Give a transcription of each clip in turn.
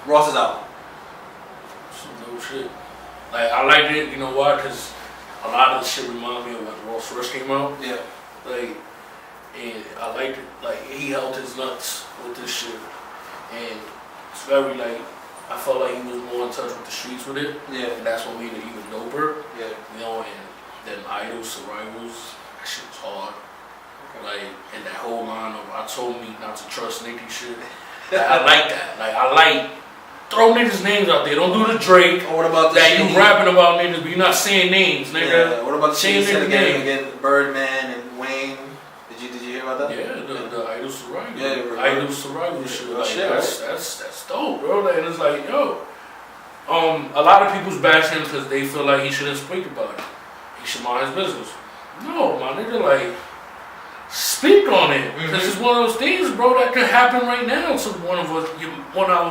Ross's album. Some dope shit. Like, I liked it, you know why? Because a lot of the shit reminded me of when Ross first came out. Yeah. Like, and I liked it. Like, he held his nuts with this shit. And it's very, like, I felt like he was more in touch with the streets with it. Yeah. And that's what made it even doper. Yeah. You know, and then Idols, Survivals, that shit was hard. Okay. Like, and that whole line of, I told me not to trust niggas shit. Like, I like that. Like, I like, throw niggas' names out there. Don't do the Drake. Or what about the that you rapping about niggas, but you're not saying names, nigga. Yeah. What about the saying shit again, Birdman and Wayne? Did you hear about that? Yeah, the Idols Survival. Yeah, Idols Survival shit. Like, shit, that's dope, bro. Like, and it's like, yo. A lot of people's bash him because they feel like he shouldn't speak about it. He should mind his business. No, my nigga, like, speak on it. Because it's one of those things, bro, that could happen right now to one of our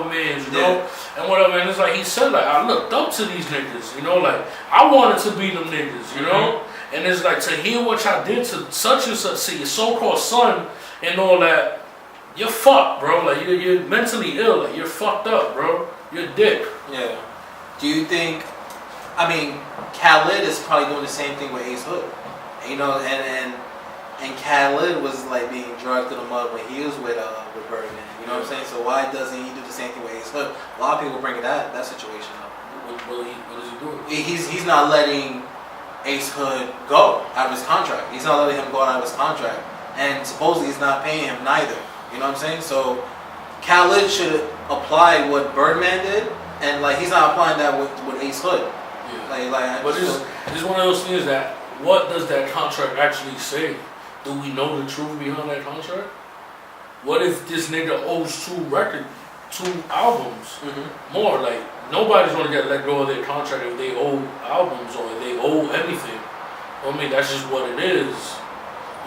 mans, you know? And whatever. And it's like he said, like, I looked up to these niggas, you know? Like, I wanted to be them niggas, you know? And it's like, to hear what y'all did to such and such, to your so-called son and all that, you're fucked, bro. Like, you're mentally ill. Like, you're fucked up, bro. You're a dick. Yeah. Do you think, I mean, Khaled is probably doing the same thing with Ace Hood. You know, and Khaled was like being dragged through the mud when he was with Birdman. You know what I'm saying? So why doesn't he do the same thing with Ace Hood? A lot of people bring that situation up. What is he doing? He's not letting Ace Hood go out of his contract. He's not letting him go out of his contract. And supposedly he's not paying him neither. You know what I'm saying? So Khaled should apply what Birdman did, and like he's not applying that with Ace Hood. Yeah. But it's one of those things that, what does that contract actually say? Do we know the truth behind that contract? What if this nigga owes two albums more? Like, nobody's gonna get let go of their contract if they owe albums or if they owe anything. I mean, that's just what it is.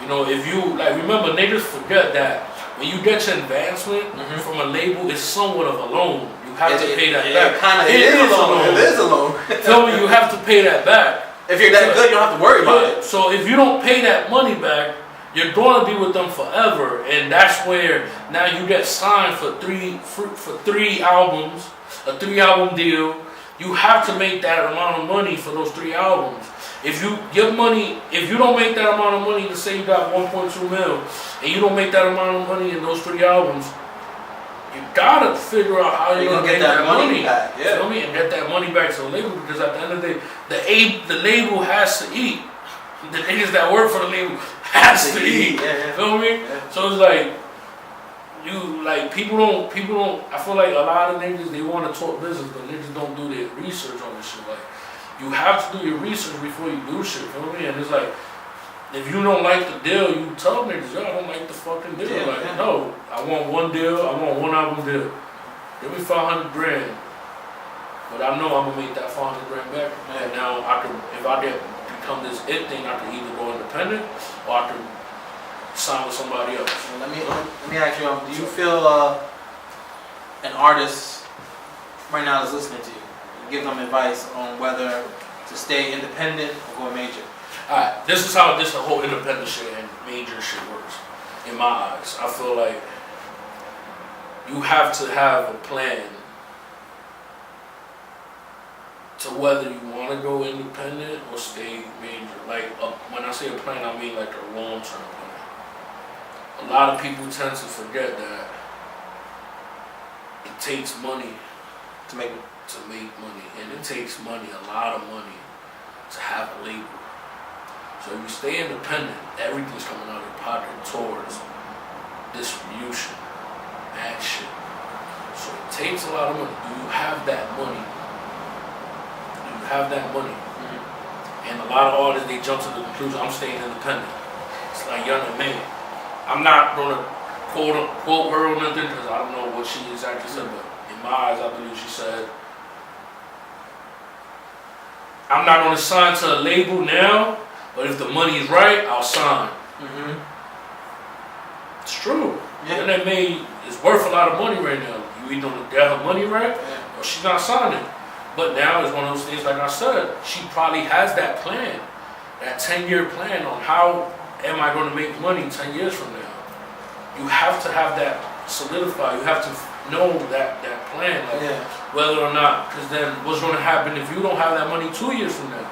You know, if you, like, remember, niggas forget that when you get your advancement from a label, it's somewhat of a loan. You have to pay that back. It is a loan. It is a loan. Tell me, you have to pay that back. If you're that good, you don't have to worry about it. So if you don't pay that money back, you're going to be with them forever, and that's where now you get signed for three albums, a 3-album deal. You have to make that amount of money for those 3 albums. If you don't make that amount of money, let's say you got 1.2 mil, and you don't make that amount of money in those 3 albums, you gotta figure out how you're gonna get that money back. Yeah. You know what I mean? And get that money back to the label, because at the end of the day, the label has to eat. The niggas that work for the label has to eat. Yeah. You feel me? Yeah. So it's like, people don't. I feel like a lot of niggas, they want to talk business, but niggas don't do their research on this shit. Like, you have to do your research before you do shit. You feel me? And it's like, if you don't like the deal, you tell niggas, yo, I don't like the fucking deal. No, I want one deal. I want one album deal. Give me $500 grand. But I know I'm gonna make that $500 grand back. And now if I become this it thing, I can either go independent or I can sign with somebody else. Let me ask you, do you feel an artist right now is listening to you? Give them advice on whether to stay independent or go major. Alright, this is how the whole independent shit and major shit works in my eyes. I feel like you have to have a plan to whether you want to go independent or stay major. Like, when I say a plan, I mean like a long-term plan. A lot of people tend to forget that it takes money to make money, and it takes money, a lot of money, to have a label. So if you stay independent, everything's coming out of your pocket towards distribution, that shit. So it takes a lot of money. Do you have that money? And a lot of artists, they jump to the conclusion, I'm staying independent. It's like, young man, I'm not gonna quote her or nothing, because I don't know what she exactly said, but in my eyes, I believe she said, I'm not gonna sign to a label now, but if the money's right, I'll sign. It's true. Yeah. And that is worth a lot of money right now. You either get her money right, or she's not signing. But now it's one of those things, like I said, she probably has that plan, that 10-year plan on how am I going to make money 10 years from now. You have to have that solidified. You have to know that plan, like whether or not, because then what's going to happen if you don't have that money 2 years from now?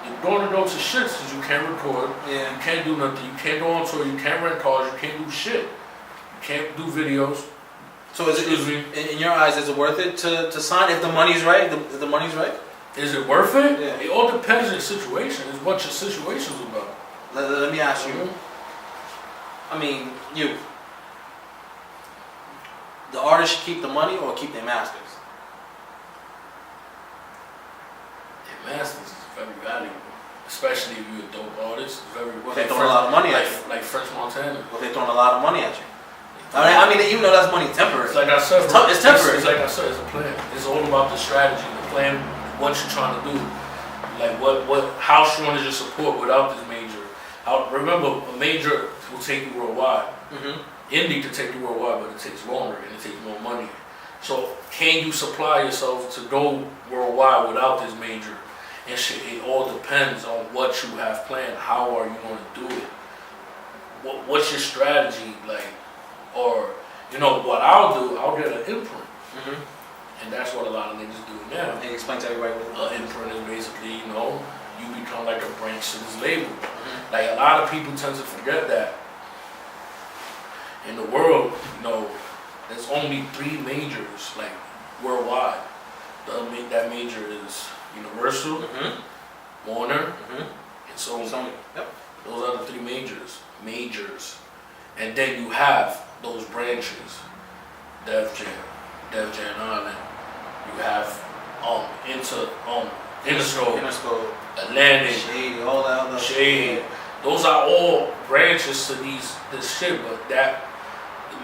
You're going to go to shits because you can't record, you can't do nothing, you can't go on tour, you can't rent cars, you can't do shit, you can't do videos. So is it, in your eyes, is it worth it to sign if the money's right? If the money's right? Is it worth it? Yeah. It all depends on your situation. It's what your situation's about. Let me ask you. I mean, you. The artist should keep the money or keep their masters? Their masters is very valuable. Especially if you're a dope artist. It's very well, they're throwing a lot of money at you. Like French Montana. Well, they're throwing a lot of money at you. I mean, even though that's money temporary. It's like I said, it's temporary. It's like I said, it's a plan. It's all about the strategy, the plan, what you're trying to do. Like how strong is your support without this major? Remember, a major will take you worldwide. Indie can take you worldwide, but it takes longer and it takes more money. So can you supply yourself to go worldwide without this major? And shit, it all depends on what you have planned. How are you going to do it? What's your strategy like? Or, you know, what I'll do, I'll get an imprint. And that's what a lot of niggas do now. And explain to everybody what an imprint is basically, you know, you become like a branch to this label. Like a lot of people tend to forget that. In the world, you know, there's only 3 majors, like, worldwide. That major is Universal, Warner, and Sony. Those are the 3 majors. And then you have those branches, Def Jam Island. You have Interscope, Atlantic, Shady, all that other Shade. Those are all branches to this shit, but that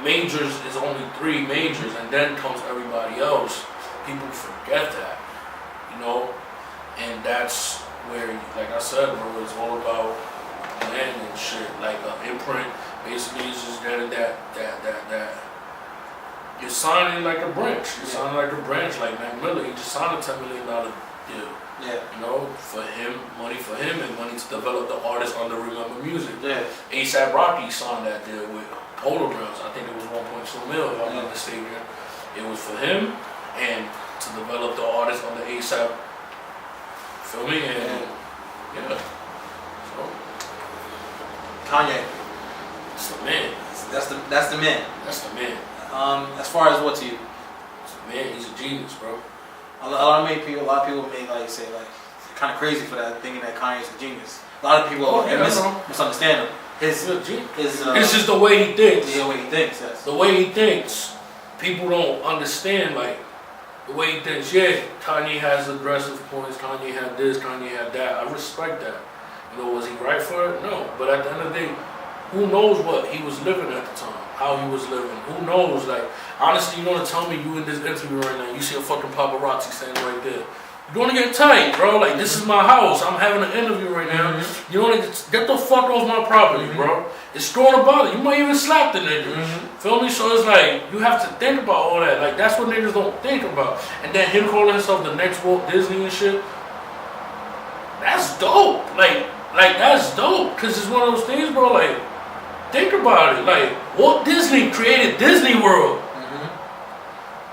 majors is only 3 majors, and then comes everybody else. People forget that, you know, and that's where, like I said, bro, it's all about land and shit. Like an imprint, basically, is just getting that. You're signing like a branch. You're signing like a branch, like Mac Miller. He just signed a $10 million deal. You know, for him, money for him, and money to develop the artist under Remember Music. A$AP Rocky signed that deal with Polo Grounds. I think it was 1.2 mil, if I'm not mistaken. It was for him and to develop the artist under A$AP. Feel me? And so Kanye. That's the man. That's the man. That's the man. As far as what to you? That's the man. He's a genius, bro. A lot of people may like say like kind of crazy for that, thinking that Kanye's a genius. A lot of people misunderstand him. It's just the way he thinks. The way he thinks. Yes. The way he thinks. People don't understand like the way he thinks. Yeah, Kanye has aggressive points. Kanye had this. Kanye had that. I respect that. You know, was he right for it? No. But at the end of the day, who knows what he was living at the time? How he was living? Who knows? Like, honestly, you want to tell me you in this interview right now, you see a fucking paparazzi standing right there. You're gonna get tight, bro. Like, this is my house. I'm having an interview right now. You want to get the fuck off my property, bro. It's going to bother you. Might even slap the nigga. Feel me? So it's like, you have to think about all that. Like, that's what niggas don't think about. And then him calling himself the next Walt Disney and shit. That's dope. Like that's dope. Because it's one of those things, bro. Like, think about it. Like, Walt Disney created Disney World.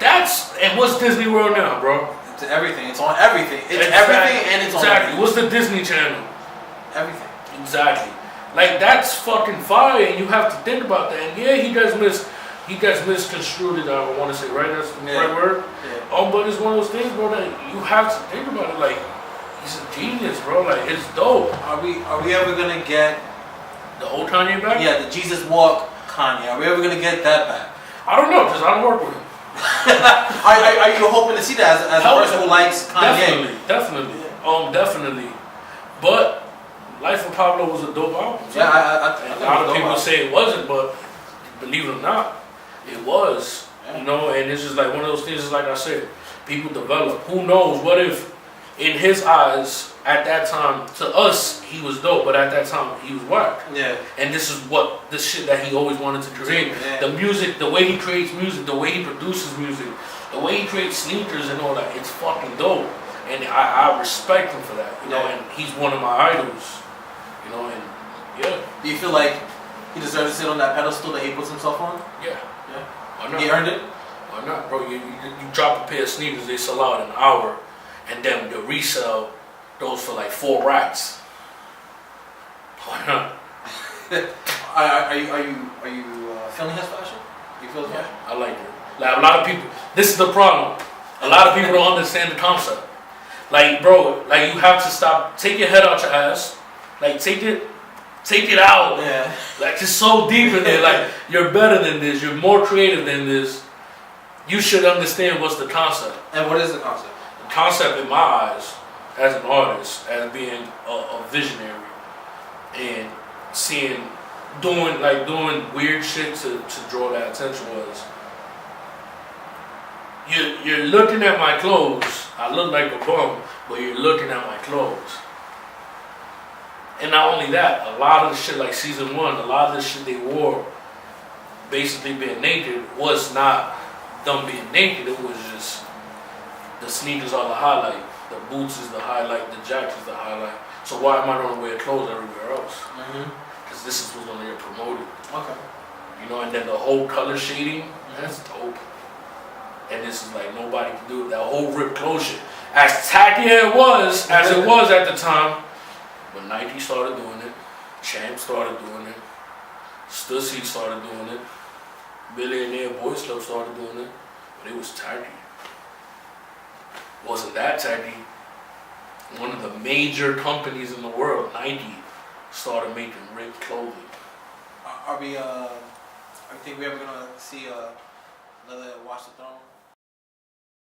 And what's Disney World now, bro? It's everything. It's on everything. It's everything and it's on everything. What's the Disney Channel? Everything. Exactly. Like, that's fucking fire, and you have to think about that. And yeah, he guys misconstrued it, I want to say, right? That's the right word? But it's one of those things, bro, that you have to think about it. Like, he's a genius, bro. Like, it's dope. Are we ever gonna get the old Kanye back? Yeah, the Jesus Walk Kanye. Are we ever gonna get that back? I don't know, because I don't work with him. Are you hoping to see that as a person who likes Kanye? Definitely. But Life of Pablo was a dope album. Yeah, I a lot of people say it wasn't, but believe it or not, it was. You know, and it's just like one of those things. Is like I said, people develop. Who knows? What if, in his eyes, at that time, to us, he was dope, but at that time, he was whack. Yeah. And this is what the shit that he always wanted to create. The music, the way he creates music, the way he produces music, the way he creates sneakers and all that. It's fucking dope, and I respect him for that. You know, and he's one of my idols. You know, and Do you feel like he deserves to sit on that pedestal that he puts himself on? Yeah. 100%. Why not? He earned it. Why not, bro? You drop a pair of sneakers, they sell out in an hour, and then the resell those for like 4 racks. Why not? Are you feeling his fashion? You feel his fashion? I like it. Like a lot of people, this is the problem. A lot of people don't understand the concept. Like, bro, like you have to stop. Take your head out your ass. Like, take it out. Yeah. Like, it's so deep in there. Like, you're better than this. You're more creative than this. You should understand what's the concept. And what is the concept? The concept, in my eyes, as an artist, as being a visionary, and doing weird shit to draw that attention was. You're looking at my clothes. I look like a bum, but you're looking at my clothes. And not only that, a lot of the shit like season 1, a lot of the shit they wore, basically being naked, was not them being naked. It was just the sneakers are the highlight, the boots is the highlight, the jacket is the highlight. So why am I going to wear clothes everywhere else? Because this is what's going to get promoted. Okay. You know, and then the whole color shading, that's dope. And this is like nobody can do it. That whole ripped clothes shit. As tacky as it was at the time, when Nike started doing it, Champ started doing it, Stussy started doing it, Billionaire Boys Club started doing it, but it was tacky. It wasn't that tacky. One of the major companies in the world, Nike, started making ripped clothing. Are we think we ever gonna see another Watch the Throne?